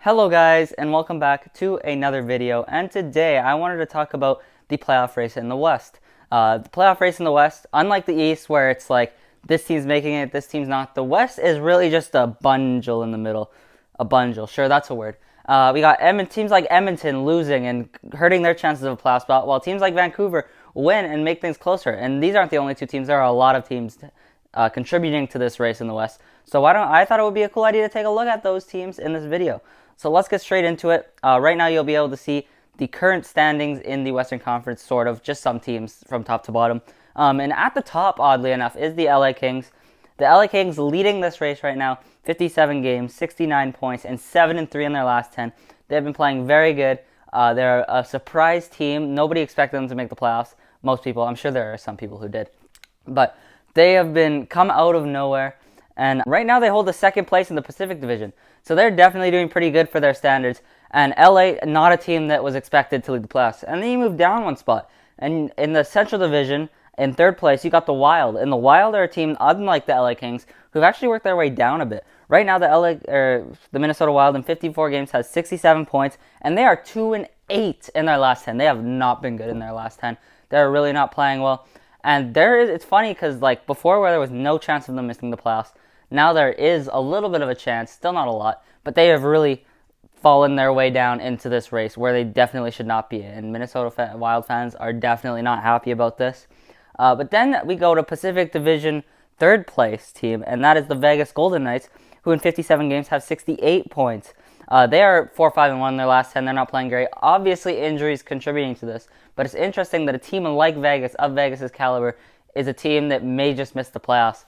Hello guys, and welcome back to another video. And today I wanted to talk about the playoff race in the West. The playoff race in the West, unlike the East where it's like this team's making it, this team's not, the West is really just a bundle in the middle. A bundle, sure, that's a word. We got teams like Edmonton losing and hurting their chances of a playoff spot, while teams like Vancouver win and make things closer. And these aren't the only two teams, there are a lot of teams contributing to this race in the West. So I thought it would be a cool idea to take a look at those teams in this video. So let's get straight into it. Right now you'll be able to see the current standings in the Western Conference, sort of, just some teams from top to bottom. And at the top, oddly enough, is the LA Kings. The LA Kings leading this race right now, 57 games, 69 points, and 7-3 in their last 10. They've been playing very good. They're a surprise team. Nobody expected them to make the playoffs. Most people, I'm sure there are some people who did. But they have been come out of nowhere. And right now they hold the second place in the Pacific Division. So they're definitely doing pretty good for their standards. And LA, not a team that was expected to lead the playoffs. And then you move down one spot. And in the Central Division, in third place, you got the Wild. And the Wild are a team, unlike the LA Kings, who've actually worked their way down a bit. Right now, the Minnesota Wild in 54 games has 67 points. And they are 2-8 in their last 10. They have not been good in their last 10. They're really not playing well. And it's funny because like before where there was no chance of them missing the playoffs, now there is a little bit of a chance, still not a lot, but they have really fallen their way down into this race where they definitely should not be. And Minnesota Wild fans are definitely not happy about this. But then we go to Pacific Division third place team, and that is the Vegas Golden Knights, who in 57 games have 68 points. They are 4-5-1 in their last 10. They're not playing great. Obviously, injuries contributing to this, but it's interesting that a team like Vegas, of Vegas's caliber, is a team that may just miss the playoffs.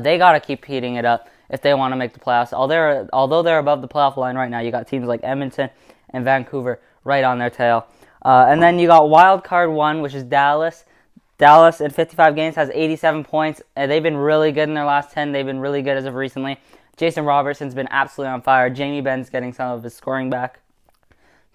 They got to keep heating it up if they want to make the playoffs. Although they're above the playoff line right now, you got teams like Edmonton and Vancouver right on their tail. And then you got wild card one, which is Dallas. Dallas in 55 games has 87 points. They've been really good in their last 10. They've been really good as of recently. Jason Robertson's been absolutely on fire. Jamie Benn's getting some of his scoring back.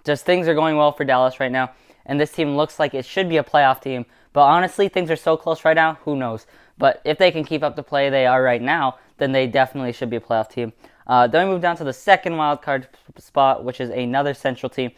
Just things are going well for Dallas right now. And this team looks like it should be a playoff team. But honestly, things are so close right now, who knows? But if they can keep up the play they are right now, then they definitely should be a playoff team. Then we move down to the second wildcard spot, which is another Central team,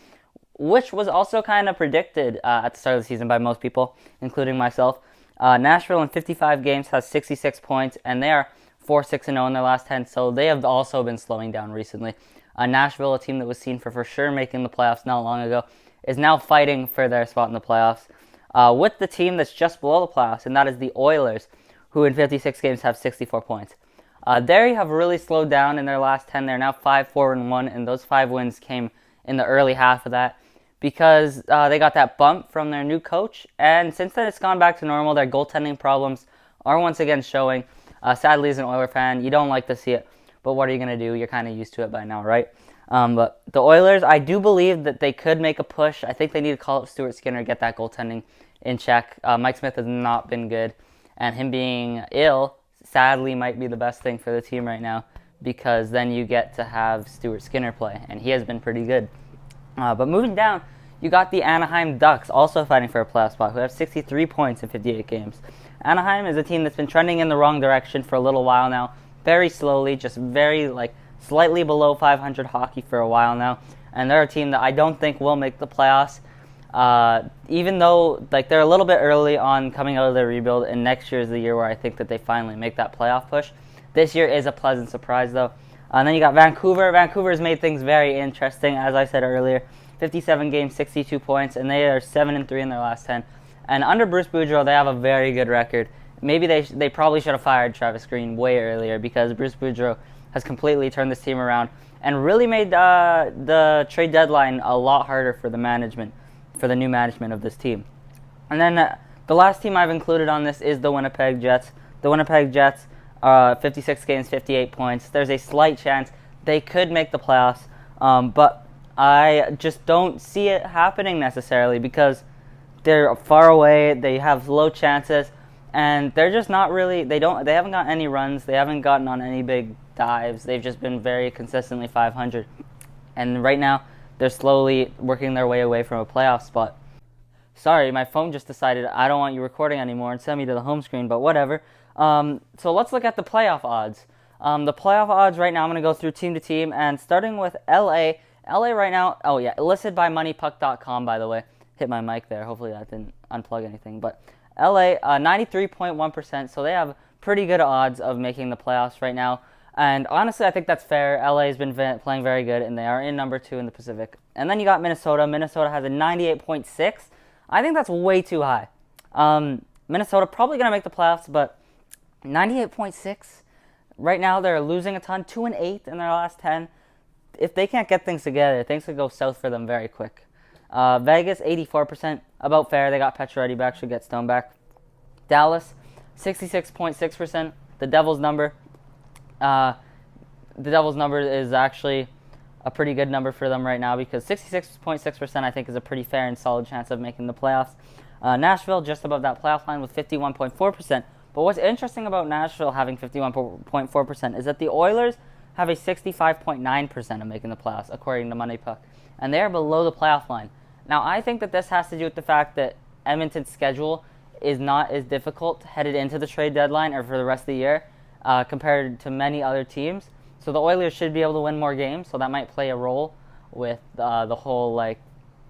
which was also kind of predicted at the start of the season by most people, including myself. Nashville in 55 games has 66 points, and they are 4-6-0 in their last 10, so they have also been slowing down recently. Nashville, a team that was seen for sure making the playoffs not long ago, is now fighting for their spot in the playoffs with the team that's just below the playoffs, and that is the Oilers, who in 56 games have 64 points. They have really slowed down in their last 10. They're now 5-4-1, and those 5 wins came in the early half of that because they got that bump from their new coach, and since then it's gone back to normal. Their goaltending problems are once again showing. Sadly, as an Oiler fan, you don't like to see it, but what are you going to do? You're kind of used to it by now, right? But the Oilers, I do believe that they could make a push. I think they need to call up Stuart Skinner, get that goaltending in check. Mike Smith has not been good, and him being ill, sadly, might be the best thing for the team right now because then you get to have Stuart Skinner play, and he has been pretty good. But moving down, you got the Anaheim Ducks, also fighting for a playoff spot, who have 63 points in 58 games. Anaheim is a team that's been trending in the wrong direction for a little while now, very slowly, just very, slightly below 500 hockey for a while now, and they're a team that I don't think will make the playoffs. Even though they're a little bit early on coming out of their rebuild, and next year is the year where I think that they finally make that playoff push. This year is a pleasant surprise, though. And then you got Vancouver. Vancouver's made things very interesting, as I said earlier. 57 games, 62 points, and they are 7-3 in their last 10. And under Bruce Boudreau, they have a very good record. Maybe they probably should have fired Travis Green way earlier because Bruce Boudreau has completely turned this team around and really made the trade deadline a lot harder for the management, for the new management of this team. And then the last team I've included on this is the Winnipeg Jets. The Winnipeg Jets, 56 games, 58 points. There's a slight chance they could make the playoffs, but I just don't see it happening necessarily because they're far away, they have low chances, and they're just not really, they haven't got any runs, they haven't gotten on any big dives, they've just been very consistently 500. And right now, they're slowly working their way away from a playoff spot. Sorry, my phone just decided I don't want you recording anymore and sent me to the home screen, but whatever. So let's look at the playoff odds. The playoff odds right now, I'm going to go through team to team, and starting with LA. LA right now, oh yeah, listed by moneypuck.com, by the way. Hit my mic there. Hopefully that didn't unplug anything. But LA, 93.1%, so they have pretty good odds of making the playoffs right now. And honestly, I think that's fair. LA has been playing very good, and they are in number 2 in the Pacific. And then you got Minnesota. Minnesota has a 98.6. I think that's way too high. Minnesota probably going to make the playoffs, but 98.6. Right now, they're losing a ton, 2-8 in their last 10. If they can't get things together, things could go south for them very quick. Vegas, 84%, about fair. They got Pacioretty back, should get Stone back. Dallas, 66.6%. The Devils' number. The Devils' number is actually a pretty good number for them right now because 66.6% I think is a pretty fair and solid chance of making the playoffs. Nashville, just above that playoff line with 51.4%. But what's interesting about Nashville having 51.4% is that the Oilers have a 65.9% of making the playoffs, according to Money Puck. And they are below the playoff line. Now, I think that this has to do with the fact that Edmonton's schedule is not as difficult headed into the trade deadline or for the rest of the year compared to many other teams. So the Oilers should be able to win more games, so that might play a role with the whole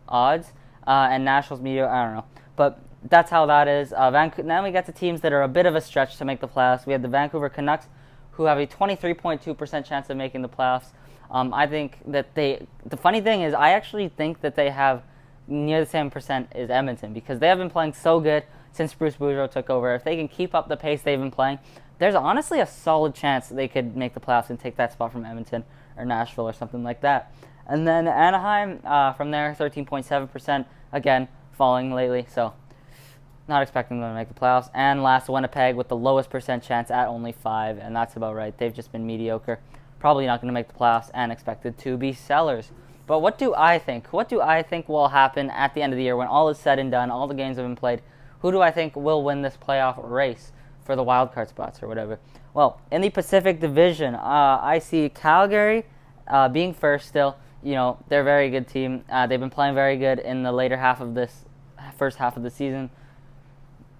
odds. And Nashville's media, I don't know. But that's how that is. Then we get to teams that are a bit of a stretch to make the playoffs. We have the Vancouver Canucks, who have a 23.2% chance of making the playoffs. I think that the funny thing is, I actually think that they have near the same percent as Edmonton because they have been playing so good since Bruce Boudreau took over. If they can keep up the pace they've been playing, there's honestly a solid chance they could make the playoffs and take that spot from Edmonton or Nashville or something like that. And then Anaheim, from there, 13.7%, again, falling lately, so not expecting them to make the playoffs. And last, Winnipeg with the lowest percent chance at only 5, and that's about right. They've just been mediocre. Probably not going to make the playoffs and expected to be sellers. But what do I think? What do I think will happen at the end of the year when all is said and done, all the games have been played? Who do I think will win this playoff race for the wild card spots or whatever? Well, in the Pacific Division, I see Calgary being first still. You know, they're a very good team. They've been playing very good in the later half of this first half of the season.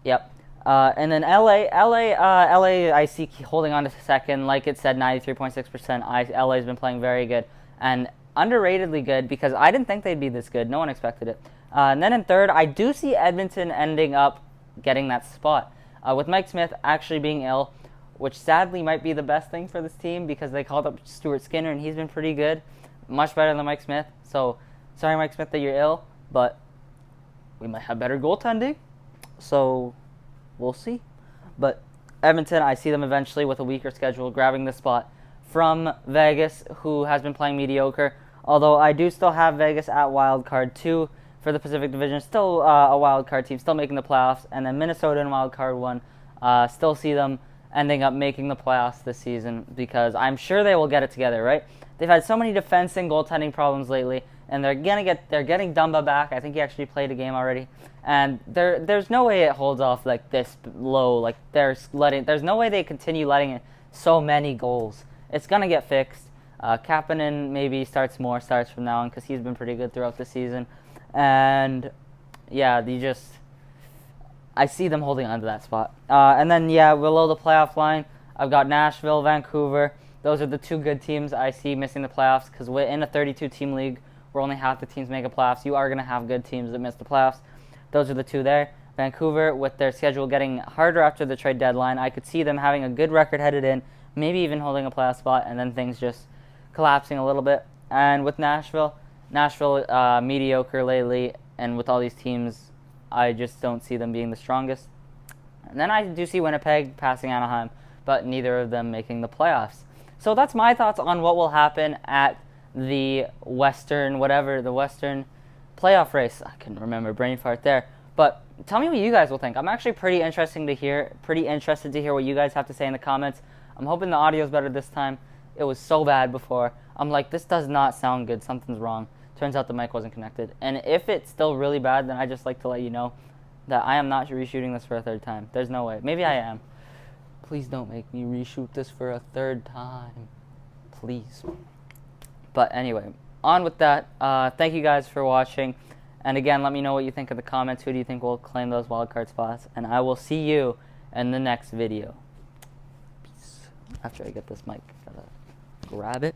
Yep. And then LA, I see holding on to second. Like it said, 93.6%. LA's been playing very good and underratedly good because I didn't think they'd be this good. No one expected it. And then in third, I do see Edmonton ending up getting that spot with Mike Smith actually being ill, which sadly might be the best thing for this team because they called up Stuart Skinner and he's been pretty good, much better than Mike Smith. So sorry, Mike Smith, that you're ill, but we might have better goaltending. So we'll see. But Edmonton, I see them eventually with a weaker schedule grabbing the spot from Vegas, who has been playing mediocre. Although I do still have Vegas at wild card 2 for the Pacific Division. Still a wild card team, still making the playoffs. And then Minnesota in wild card 1. Still see them ending up making the playoffs this season because I'm sure they will get it together, right? They've had so many defense and goaltending problems lately. And they're getting Dumba back. I think he actually played a game already. And there's no way it holds off like this low. Like there's no way they continue letting in so many goals. It's gonna get fixed. Kapanen maybe starts from now on because he's been pretty good throughout the season. And yeah, I see them holding on to that spot. And then below the playoff line, I've got Nashville, Vancouver. Those are the two good teams I see missing the playoffs because we're in a 32-team league where only half the teams make a playoffs. You are going to have good teams that miss the playoffs. Those are the two there. Vancouver, with their schedule getting harder after the trade deadline, I could see them having a good record headed in, maybe even holding a playoff spot, and then things just collapsing a little bit. And with Nashville mediocre lately, and with all these teams, I just don't see them being the strongest. And then I do see Winnipeg passing Anaheim, but neither of them making the playoffs. So that's my thoughts on what will happen at the Western playoff race. I couldn't remember, brain fart there. But tell me what you guys will think. I'm actually pretty interested to hear what you guys have to say in the comments. I'm hoping the audio is better this time. It was so bad before. I'm like, this does not sound good. Something's wrong. Turns out the mic wasn't connected. And if it's still really bad, then I just like to let you know that I am not reshooting this for a third time. There's no way. Maybe I am. Please don't make me reshoot this for a third time. Please. But anyway, on with that. Thank you guys for watching. And again, let me know what you think in the comments. Who do you think will claim those wildcard spots? And I will see you in the next video. Peace. after I get this mic. Gotta grab it.